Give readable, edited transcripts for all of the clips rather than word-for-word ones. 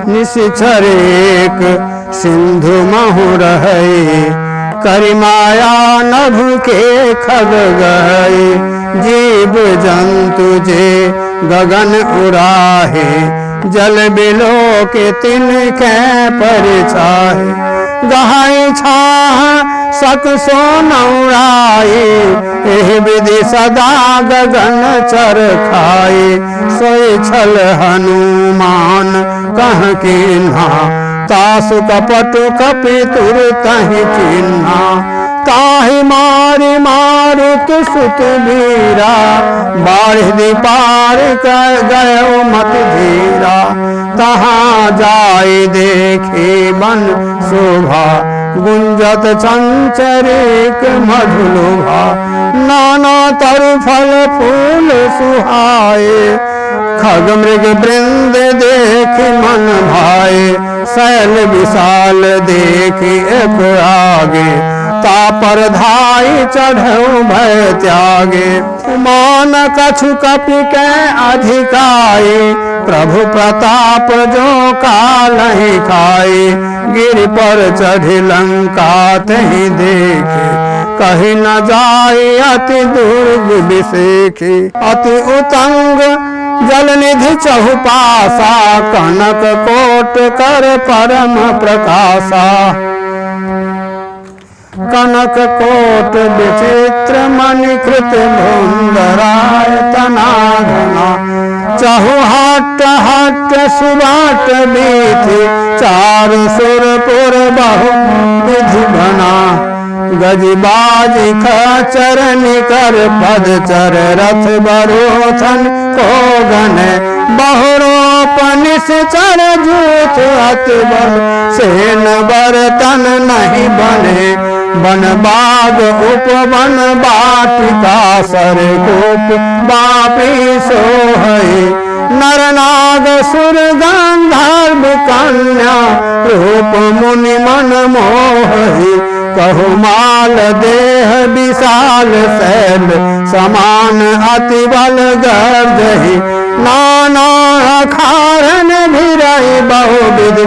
निशिचर एक सिंधु महु रहे, करिमाया नभ के खग गए। जीव जंतु जे गगन उड़ाहे, जल बिलो के तिनके परिछाहे। गहाई छाह सक सो नौराए, एह विधि सदा गगन चर खाए। सोई छल हनुमान कह किन्हा, तासु कपट कपि तुर तहि चिन्हा। ताहि मारि मारुत सुत वीरा, बाढ़ि पार कर गयो मत धीरा। तहाँ जाय देखे बन शोभा, गुंजत चंचरिक मधुलोभा। नाना तरु फल फूल सुहाए, खग मृग वृंद देख मन भाए। शैल विशाल देख एक आगे, तापर धाई चढ़ऊ भय त्यागे। मान कछु कपि के अधिकाए, प्रभु प्रताप जो कालहि खाए। गिर पर चढ़ी लंका तहि देखे, कहीं न जाए अति दुर्ग विषेखे। अति उतंग जल निधि चहुपासा, कनक कोट कर परम प्रकाशा। कनक कोट विचित्र मणिकृत भुंदराय तनाघना। चहु हट हट सुबाट बीथि, चारु सुरपुर बहु विधि बना। गजबाज खचर निकर पद चर, रथ बरोथन को गन। बहुरोपन चर जूथ अत बल, सेन बरतन नहीं बने। बन बाग उपवन बाटिका, सर कूप बापी सोहई। नर नाग सुर गंधर्व कन्या, रूप मुनि मन मोहि। कहु माल देह विशाल शैल, समान अति बल गर्जहि। नाना अखारन भिरहि बहुविध,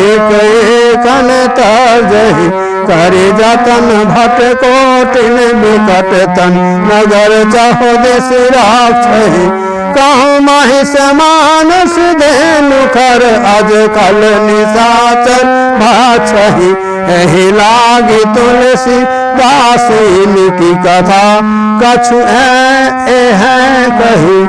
एक एकन तर्जहि। करे जतन भट कोटिन विकट तन, नगर चहु दिस राक्षहि। कहु महिष मानस धेनु खर, अज कल निशाचर भाछहि। एहि लागी तुलसी दासीन की कथा, कछु एह कही।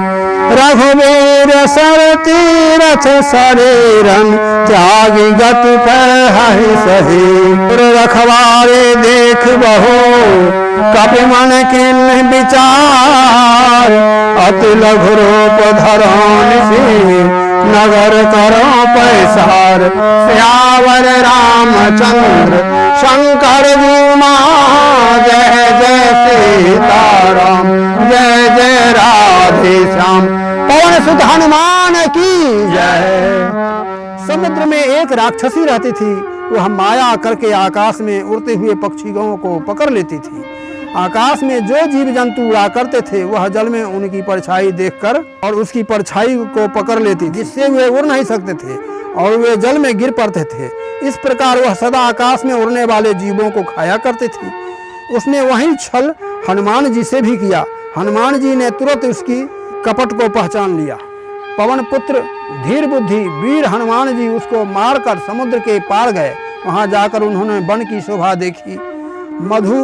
रघुवीर सर तीरथ शरीरन, त्यागी गति कहि सही। रखवारे देख बहो, कपि मन किन्ह विचार। अति लघु रूप धरौन सी, नगर करो पैसार। श्यावर रामचंद्र शंकर जी मां, जय जय सीताराम, जय जय राधे श्याम। पवन सुत हनुमान की जय। समुद्र में एक राक्षसी रहती थी। वह माया करके आकाश में उड़ते हुए पक्षियों को पकड़ लेती थी। आकाश में जो जीव जंतु उड़ा करते थे, वह जल में उनकी परछाई देखकर और उसकी परछाई को पकड़ लेती, जिससे वे उड़ नहीं सकते थे और वे जल में गिर पड़ते थे। इस प्रकार वह सदा आकाश में उड़ने वाले जीवों को खाया करती थी। उसने वही छल हनुमान जी से भी किया। हनुमान जी ने तुरंत उसकी कपट को पहचान लिया। पवन पुत्र धीर बुद्धि वीर हनुमान जी उसको मारकर समुद्र के पार गए। वहां जाकर उन्होंने वन की शोभा देखी। मधु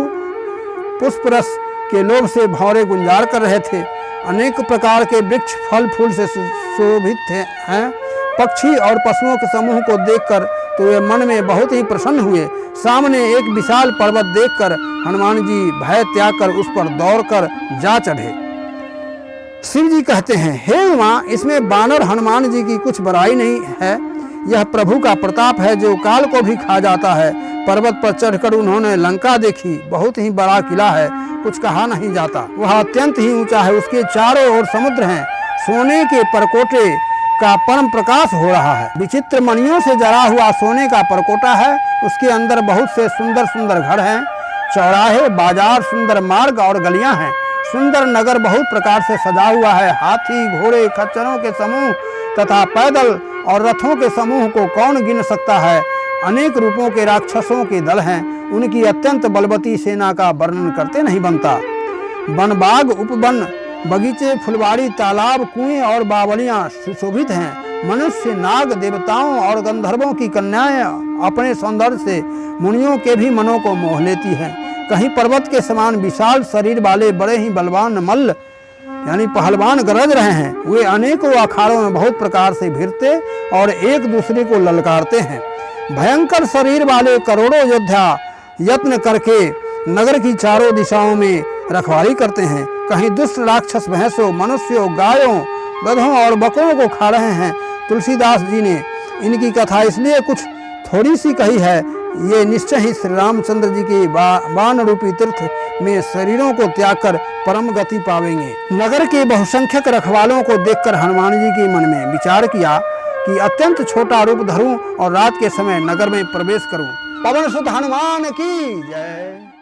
पुष्प रस के लोभ से भौरे गुंजार कर रहे थे। अनेक प्रकार के वृक्ष फल फूल से शोभित हैं। पक्षी और पशुओं के समूह को देखकर तो वे मन में बहुत ही प्रसन्न हुए। सामने एक विशाल पर्वत देखकर हनुमान जी भय त्याग कर उस पर दौड़कर जा चढ़े। शिव जी कहते हैं, हे उमा, इसमें बानर हनुमान जी की कुछ बुराई नहीं है। यह प्रभु का प्रताप है जो काल को भी खा जाता है। पर्वत पर चढ़कर उन्होंने लंका देखी। बहुत ही बड़ा किला है, कुछ कहा नहीं जाता। वह अत्यंत ही ऊंचा है। उसके चारों ओर समुद्र हैं। सोने के परकोटे का परम प्रकाश हो रहा है। विचित्र मणियों से जड़ा हुआ सोने का परकोटा है। उसके अंदर बहुत से सुंदर सुंदर घर हैं, चौराहे, बाजार, सुंदर मार्ग और गलियां हैं। सुंदर नगर बहुत प्रकार से सजा हुआ है। हाथी, घोड़े, खच्चरों के समूह तथा पैदल और रथों के समूह को कौन गिन सकता है। अनेक रूपों के राक्षसों के दल हैं। उनकी अत्यंत बलवती सेना का वर्णन करते नहीं बनता। वन, बाग, उपवन, बगीचे, फुलवाड़ी, तालाब, कुएं और बावलियां सुशोभित हैं। मनुष्य, नाग, देवताओं और गंधर्वों की कन्याएं अपने सौंदर्य से मुनियों के भी मनों को मोह लेती हैं। कहीं पर्वत के समान विशाल शरीर वाले बड़े ही बलवान मल्ल यानी पहलवान गरज रहे हैं। वे अनेकों अखाड़ों में बहुत प्रकार से भिड़ते और एक दूसरे को ललकारते हैं। भयंकर शरीर वाले करोड़ों योद्धा यत्न करके नगर की चारों दिशाओं में रखवाली करते हैं। कहीं दुष्ट राक्षस भैंसों, मनुष्यों, गायों, गधों और बकरों को खा रहे हैं। तुलसीदास जी ने इनकी कथा इसलिए कुछ थोड़ी सी कही है, ये निश्चय ही श्री रामचंद्र जी के बाण रूपी तीर्थ में शरीरों को त्याग कर परम गति पावेंगे। नगर के बहुसंख्यक रखवालों को देखकर हनुमान जी के मन में विचार किया कि अत्यंत छोटा रूप धरूं और रात के समय नगर में प्रवेश करूं। पवन सुत हनुमान की जय।